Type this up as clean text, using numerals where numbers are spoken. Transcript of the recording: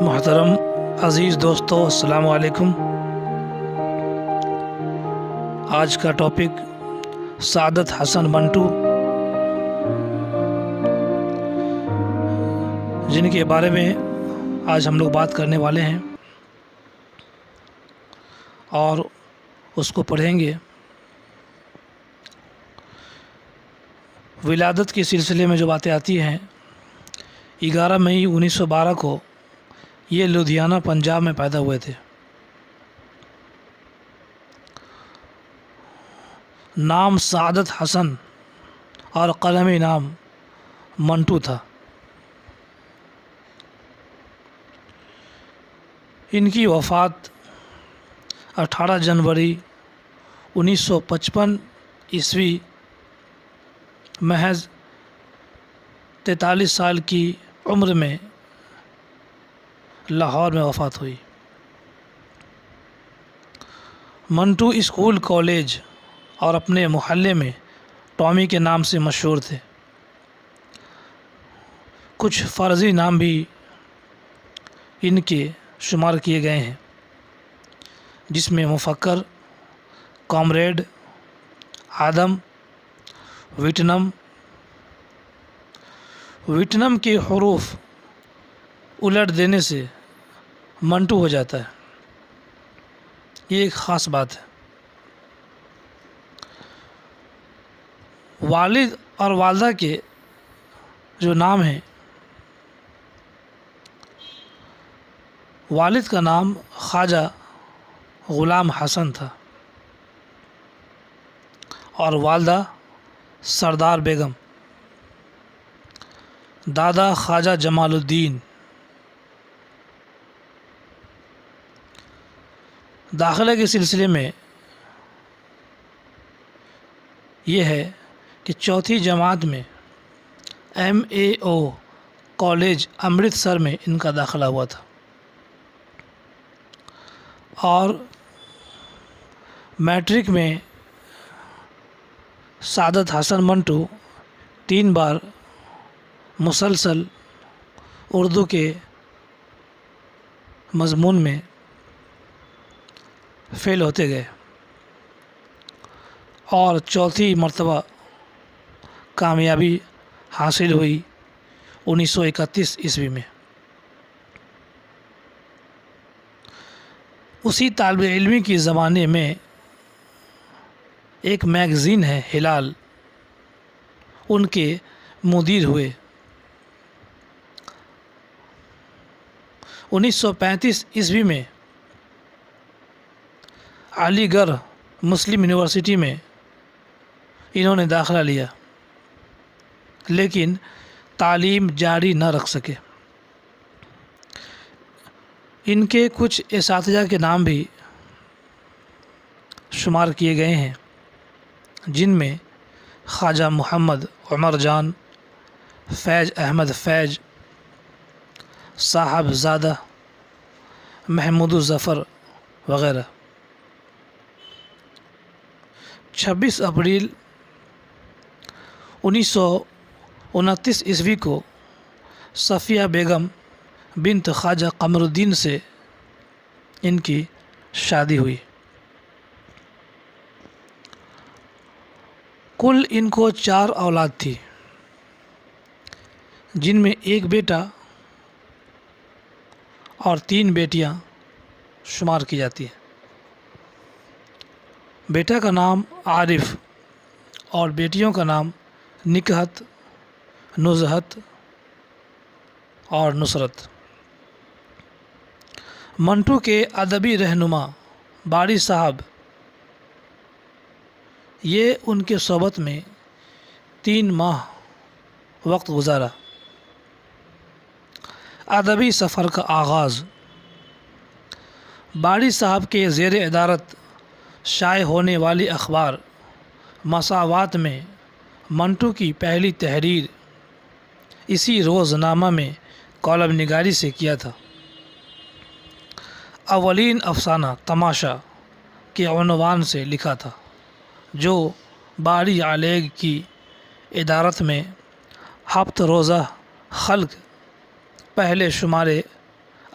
محترم عزیز دوستو، السلام علیکم۔ آج کا ٹاپک سعادت حسن منٹو، جن کے بارے میں آج ہم لوگ بات کرنے والے ہیں اور اس کو پڑھیں گے۔ ولادت کے سلسلے میں جو باتیں آتی ہیں، 11 مئی 1912 کو یہ لدھیانہ پنجاب میں پیدا ہوئے تھے۔ نام سعادت حسن اور قلمی نام منٹو تھا۔ ان کی وفات 18 جنوری 1955 عیسوی محض 43 سال کی عمر میں لاہور میں وفات ہوئی۔ منٹو اسکول، کالج اور اپنے محلے میں ٹامی کے نام سے مشہور تھے۔ کچھ فرضی نام بھی ان کے شمار کیے گئے ہیں، جس میں مفکر، کامریڈ، آدم، ویٹنم کے حروف الٹ دینے سے منٹو ہو جاتا ہے۔ یہ ایک خاص بات ہے۔ والد اور والدہ کے جو نام ہیں، والد کا نام خواجہ غلام حسن تھا اور والدہ سردار بیگم۔ دادا خواجہ جمال الدین۔ داخلے کے سلسلے میں یہ ہے کہ 4th جماعت میں MAO کالج امرتسر میں ان کا داخلہ ہوا تھا، اور میٹرک میں سعادت حسن منٹو 3 بار مسلسل اردو کے مضمون میں فیل ہوتے گئے، اور 4تھی مرتبہ کامیابی حاصل ہوئی 1931 عیسوی میں۔ اسی طالب علمی کے زمانے میں ایک میگزین ہے ہلال، ان کے مدیر ہوئے۔ 1935 عیسوی میں علی گڑھ مسلم یونیورسٹی میں انہوں نے داخلہ لیا، لیکن تعلیم جاری نہ رکھ سکے۔ ان کے کچھ اساتذہ کے نام بھی شمار کیے گئے ہیں، جن میں خواجہ محمد عمر جان، فیض احمد فیض، صاحب زادہ، محمود الظفر وغیرہ۔ 26 اپریل 1929 عیسوی کو صفیہ بیگم بنت خواجہ قمر الدین سے ان کی شادی ہوئی۔ کل ان کو 4 اولاد تھی، جن میں ایک بیٹا اور 3 بیٹیاں شمار کی جاتی ہیں۔ بیٹا کا نام عارف اور بیٹیوں کا نام نکہت، نزہت اور نصرت۔ منٹو کے ادبی رہنما باری صاحب، یہ ان کے صحبت میں 3 ماہ وقت گزارا۔ ادبی سفر کا آغاز باری صاحب کے زیر ادارت شائع ہونے والی اخبار مساوات میں منٹو کی پہلی تحریر اسی روزنامہ میں کالم نگاری سے کیا تھا۔ اولین افسانہ تماشا کے عنوان سے لکھا تھا، جو باری علیگ کی ادارت میں ہفت روزہ خلق پہلے شمارے